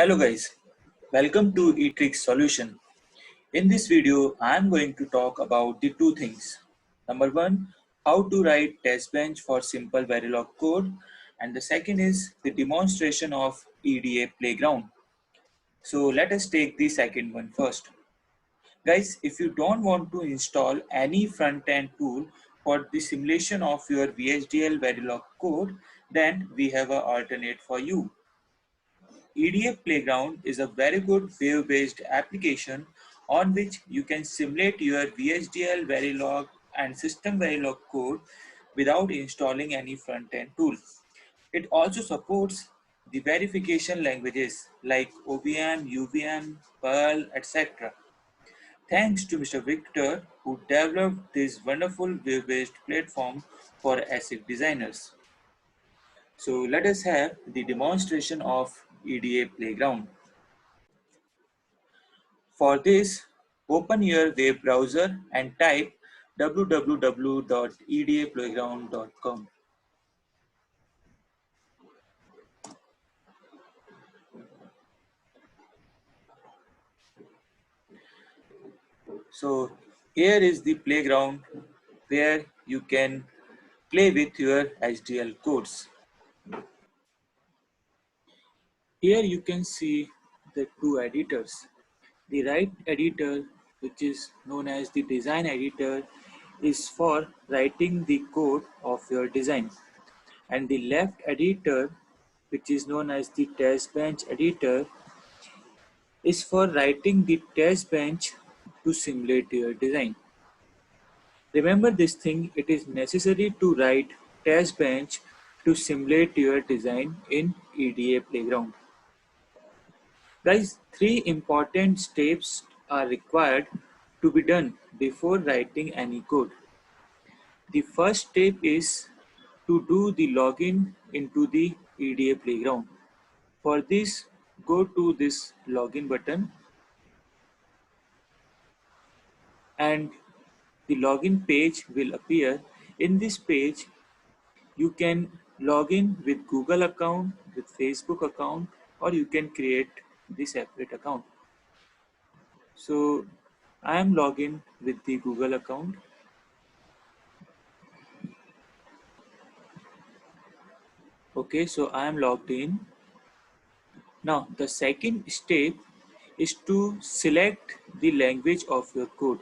Hello guys, welcome to eTricks Solution. In this video, I am going to talk about the two things. Number one, how to write test bench for simple Verilog code, and the second is the demonstration of EDA Playground. So let us take the second one first. Guys, if you don't want to install any front-end tool for the simulation of your VHDL Verilog code, then we have an alternate for you. EDA Playground is a very good web-based application on which you can simulate your VHDL Verilog and System Verilog code without installing any front-end tool. It also supports the verification languages like OVM, UVM, Perl, etc. Thanks to Mr. Victor who developed this wonderful web-based platform for ASIC designers. So let us have the demonstration of EDA Playground. For this, open your web browser and type www.edaplayground.com. So here is the playground where you can play with your HDL codes. Here you can see the two editors. The right editor, which is known as the design editor, is for writing the code of your design. And the left editor, which is known as the test bench editor, is for writing the test bench to simulate your design. Remember this thing, it is necessary to write test bench to simulate your design in EDA Playground. Guys, three important steps are required to be done before writing any code. The first step is to do the login into the EDA Playground. For this, go to this login button and the login page will appear. In this page, you can log in with Google account, with Facebook account, or you can create the separate account. So I am logged with the Google account. Okay, so I am logged in. Now the second step is to select the language of your code.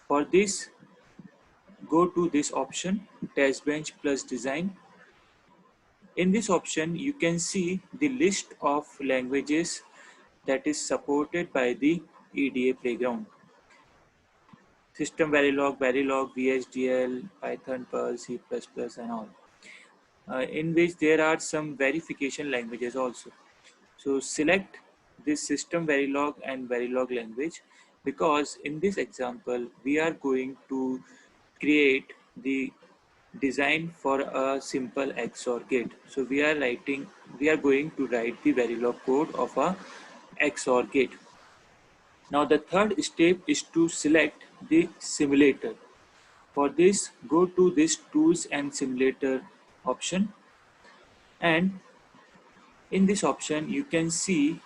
For this, go to this option, Test Bench plus Design. In this option, you can see the list of languages that is supported by the EDA Playground. System Verilog, VHDL, Python, Perl, C++ and all. In which there are some verification languages also. So select this System Verilog and Verilog language, because in this example we are going to create the design for a simple XOR gate. So we are going to write the Verilog code of a XOR gate. Now the third step is to select the simulator. For this, go to this tools and simulator option, and in this option you can see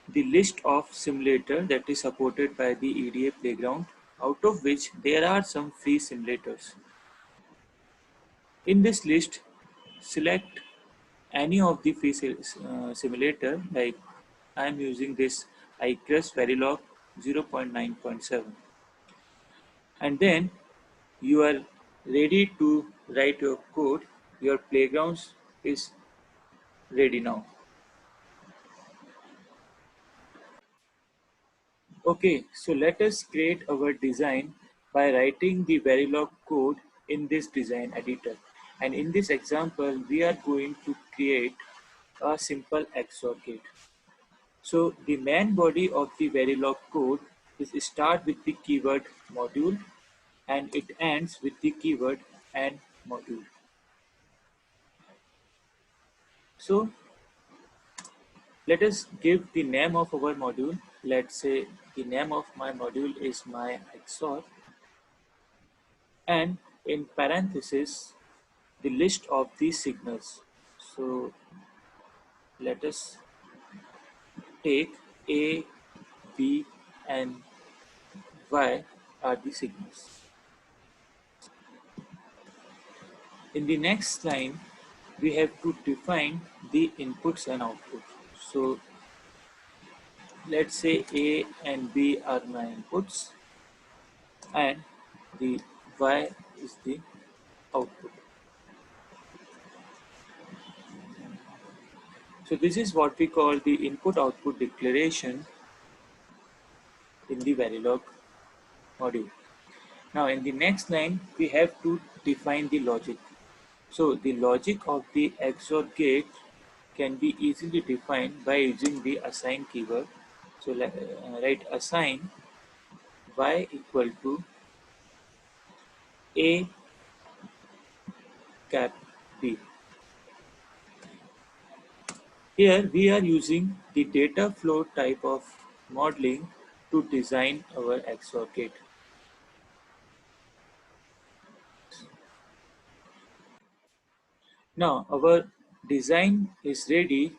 the list of simulator that is supported by the EDA Playground, out of which there are some free simulators. In this list, select any of the free simulator, like I am using this iCrush Verilog 0.9.7, and then you are ready to write your code. Your playgrounds is ready now. Okay, so let us create our design by writing the Verilog code in this design editor. And in this example, we are going to create a simple XOR gate. So the main body of the Verilog code is start with the keyword module and it ends with the keyword and module. So let us give the name of our module. Let's say the name of my module is my XOR, and in parenthesis the list of these signals. So let us take A, B and Y are the signals. In the next line, we have to define the inputs and outputs. So let's say A and B are my inputs and the Y is the output. So this is what we call the input-output declaration in the Verilog module. Now in the next line, we have to define the logic. So the logic of the XOR gate can be easily defined by using the assign keyword. So write assign y equal to a cap b. Here we are using the data flow type of modeling to design our XOR gate. Now our design is ready.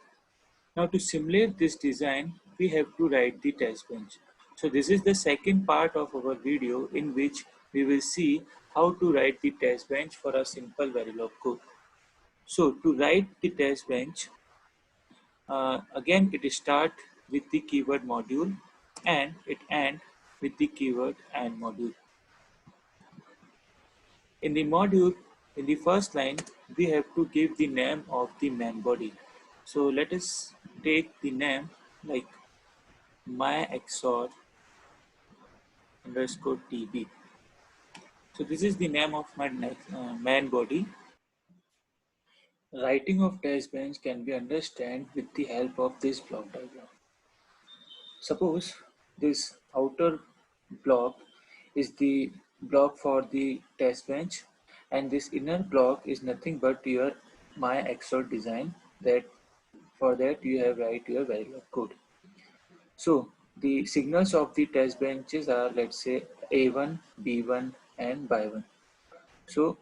Now to simulate this design, we have to write the test bench. So this is the second part of our video in which we will see how to write the test bench for a simple Verilog code. So to write the test bench, again it start with the keyword module and it end with the keyword and module. In the module, in the first line, we have to give the name of the main body. So let us take the name like my XOR underscore TB. So this is the name of my main body. Writing of test bench can be understood with the help of this block diagram. Suppose this outer block is the block for the test bench and this inner block is nothing but your my XOR design that for that you have write your Verilog code. So the signals of the test benches are let's say A1, B1 and Y1. So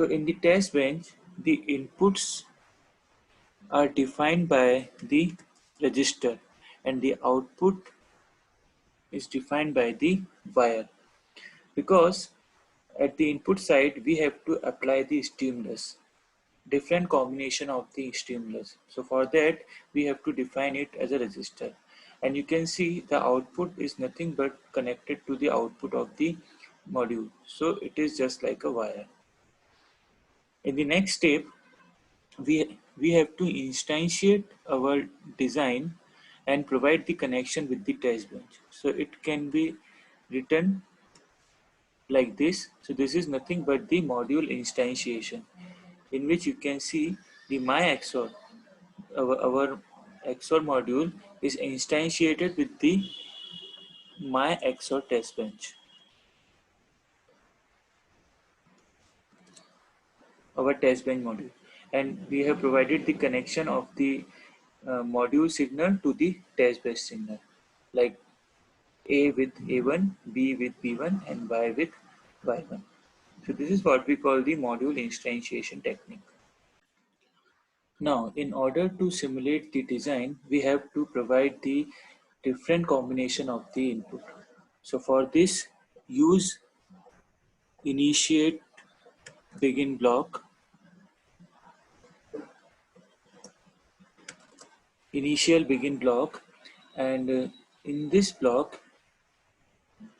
in the test bench the inputs are defined by the register and the output is defined by the wire because at the input side we have to apply the stimulus, different combination of the stimulus. So for that we have to define it as a resistor and you can see the output is nothing but connected to the output of the module. So it is just like a wire. In the next step we have to instantiate our design and provide the connection with the test bench. So it can be written like this. So this is nothing but the module instantiation in which you can see the my XOR. Our XOR module is instantiated with the my XOR test bench. Our test bench module. And we have provided the connection of the module signal to the test bench signal like A with A1, B with B1 and Y with Y1. So this is what we call the module instantiation technique. Now, in order to simulate the design, we have to provide the different combination of the input. So for this, use initiate begin block, initial begin block, and in this block,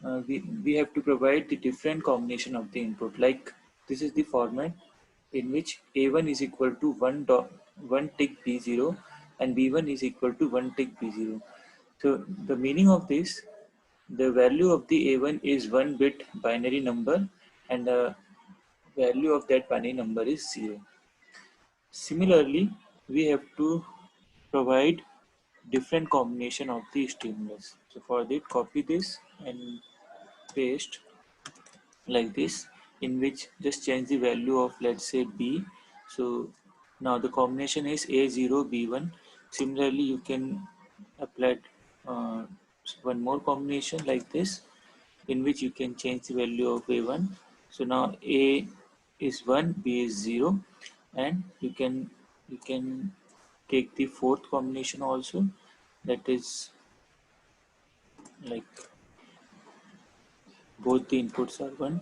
we have to provide the different combination of the input. Like this is the format in which A1 is equal to 1 tick B0 and B1 is equal to 1 tick B0. So the meaning of this, the value of the A1 is 1 bit binary number and the value of that binary number is 0. Similarly, we have to provide different combination of the stimulus. So for that, copy this and paste like this, in which just change the value of let's say B. So now the combination is A0 B1. Similarly, you can apply uh, one more combination like this, in which you can change the value of A1. So now A is 1, B is 0, and you can take the fourth combination also, that is like both the inputs are 1,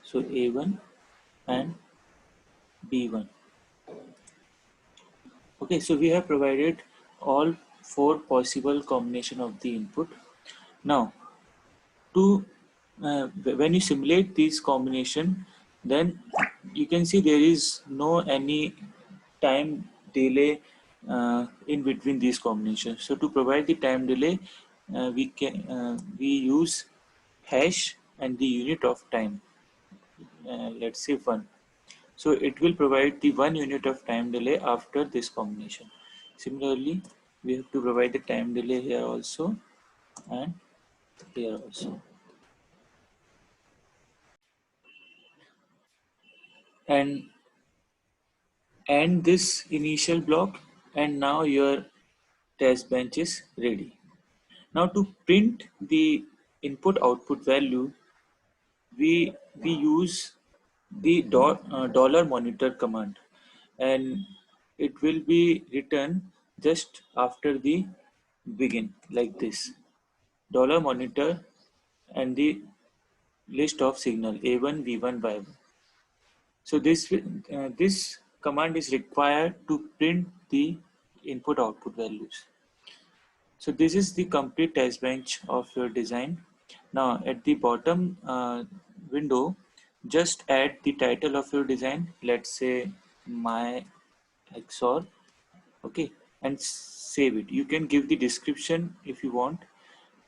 so A1 and B1. Okay, so we have provided all four possible combination of the input. Now, to when you simulate this combination, then you can see there is no any time delay in between these combinations. So to provide the time delay, we use hash and the unit of time. Let's say 1. So it will provide the 1 unit of time delay after this combination. Similarly, we have to provide the time delay here also and here also. And end this initial block, and now your test bench is ready. Now to print the input output value, we use the dollar monitor command, and it will be written just after the begin like this: dollar monitor and the list of signal A1, B1, Y1. So this command is required to print the input output values. So this is the complete test bench of your design. Now at the bottom window, just add the title of your design. Let's say my XOR, okay, and save it. You can give the description if you want,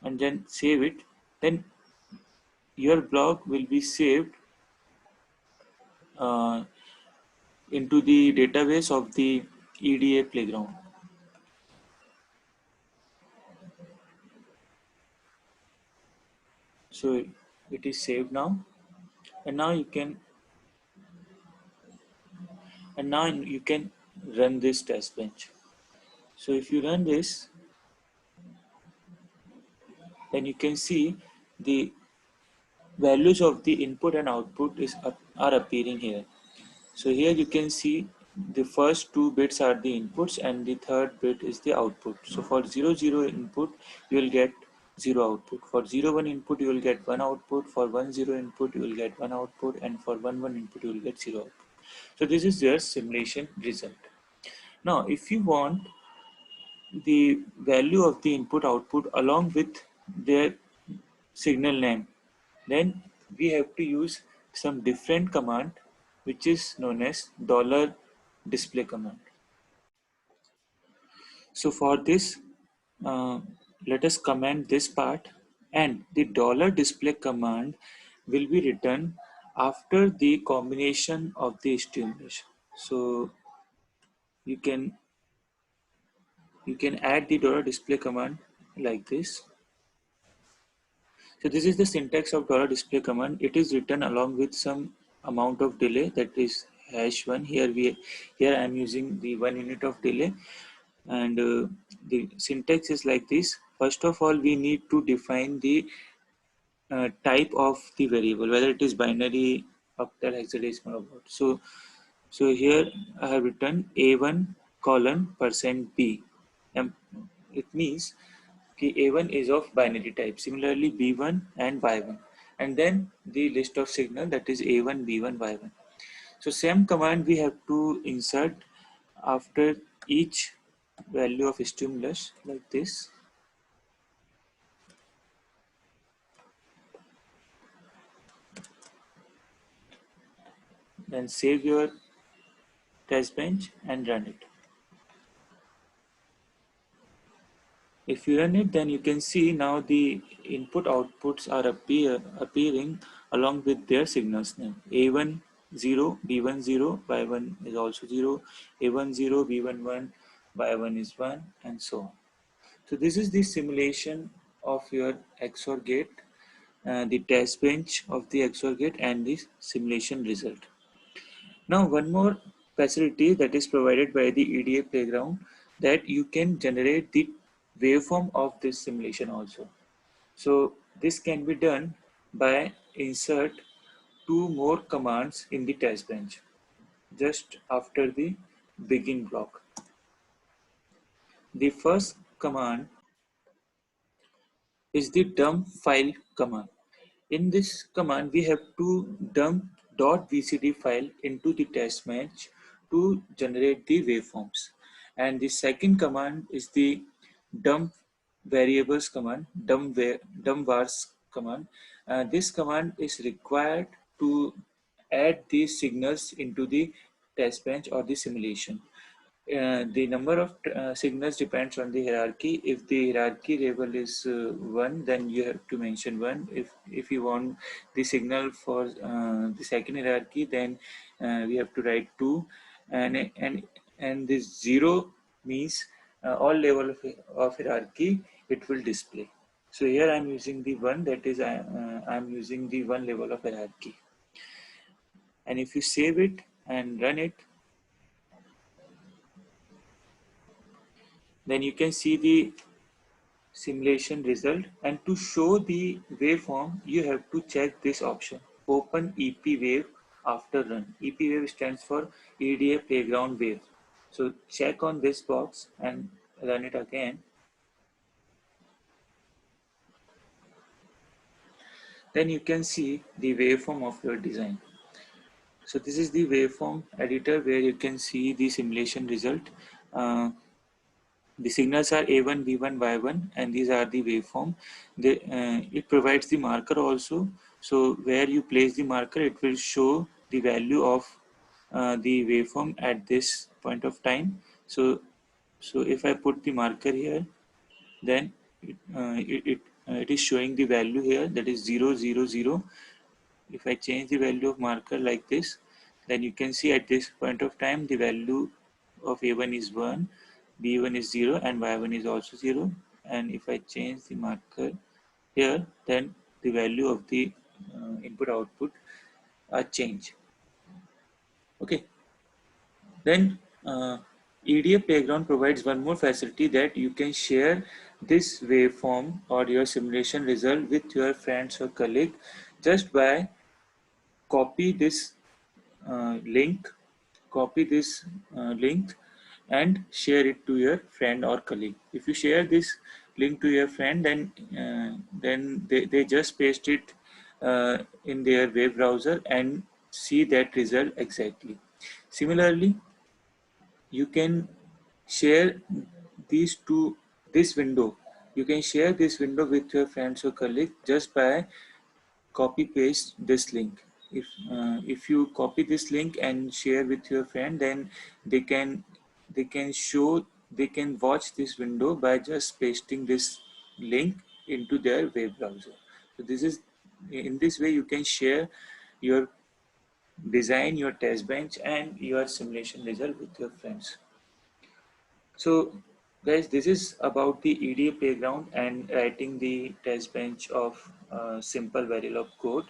and then save it. Then your blog will be saved uh, into the database of the EDA playground. So it is saved now, and now you can run this test bench. So if you run this, then you can see the values of the input and output are appearing here. So here you can see the first two bits are the inputs and the third bit is the output. So for 00 input, you will get 0 output. For 01 input, you will get 1 output. For 10 input, you will get 1 output. And for 11 input, you will get 0 output. So this is their simulation result. Now, if you want the value of the input output along with their signal name, then we have to use some different command which is known as dollar display command. So for this, uh, let us comment this part, and the dollar display command will be written after the combination of the stimulus. So you can add the dollar display command like this. So this is the syntax of dollar display command. It is written along with some amount of delay, that is #1. Here I am using the 1 unit of delay, and the syntax is like this. First of all, we need to define the type of the variable, whether it is binary, octal, hexadecimal, or what. So here I have written A1 colon %B. And it means A1 is of binary type. Similarly, B1 and Y1. And then the list of signal, that is A1, B1, Y1. So same command we have to insert after each value of stimulus like this. Then save your test bench and run it. If you run it, then you can see now the input outputs are appearing along with their signals name. A1 0, B1 0, Y1 is also 0, A1 0, B1 1, Y1 is 1, and so on. So this is the simulation of your XOR gate, the test bench of the XOR gate, and the simulation result. Now one more facility that is provided by the EDA playground, that you can generate the waveform of this simulation also. So this can be done by insert two more commands in the test bench just after the begin block. The first command is the dump file command. In this command, we have to dump .vcd file into the test bench to generate the waveforms. And the second command is the dump variables command, dump vars command. This command is required to add these signals into the test bench or the simulation. The number of signals depends on the hierarchy. If the hierarchy label is 1, then you have to mention 1. If you want the signal for the second hierarchy, then we have to write 2. And this 0 means all level of hierarchy it will display. So here I am using the 1, that is I am using the 1 level of hierarchy. And if you save it and run it, then you can see the simulation result. And to show the waveform, you have to check this option, open EP wave after run. EP wave stands for EDA playground wave. So check on this box and run it again. Then you can see the waveform of your design. So this is the waveform editor where you can see the simulation result. Uh, The signals are A1, V1, Y1, and these are the waveform. It provides the marker also. So where you place the marker, it will show the value of the waveform at this point of time. So if I put the marker here, then it is showing the value here, that is 0, 0, 0. If I change the value of marker like this, then you can see at this point of time the value of A1 is 1, B1 is 0, and Y1 is also 0. And if I change the marker here, then the value of the input output are change. Okay. Then EDA Playground provides one more facility, that you can share this waveform or your simulation result with your friends or colleague just by copy this link, copy this link and share it to your friend or colleague. If you share this link to your friend, then they just paste it in their web browser and see that result exactly. Similarly, you can share these two this window. You can share this window with your friends or colleague just by copy paste this link. If you copy this link and share with your friend, then they can they can watch this window by just pasting this link into their web browser. So this is, in this way you can share your design, your test bench, and your simulation result with your friends. So guys, this is about the EDA playground and writing the test bench of simple Verilog code.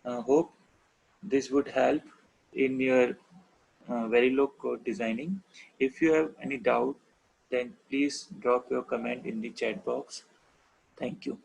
Hope this would help in your Verilog code designing. If you have any doubt, then please drop your comment in the chat box. Thank you.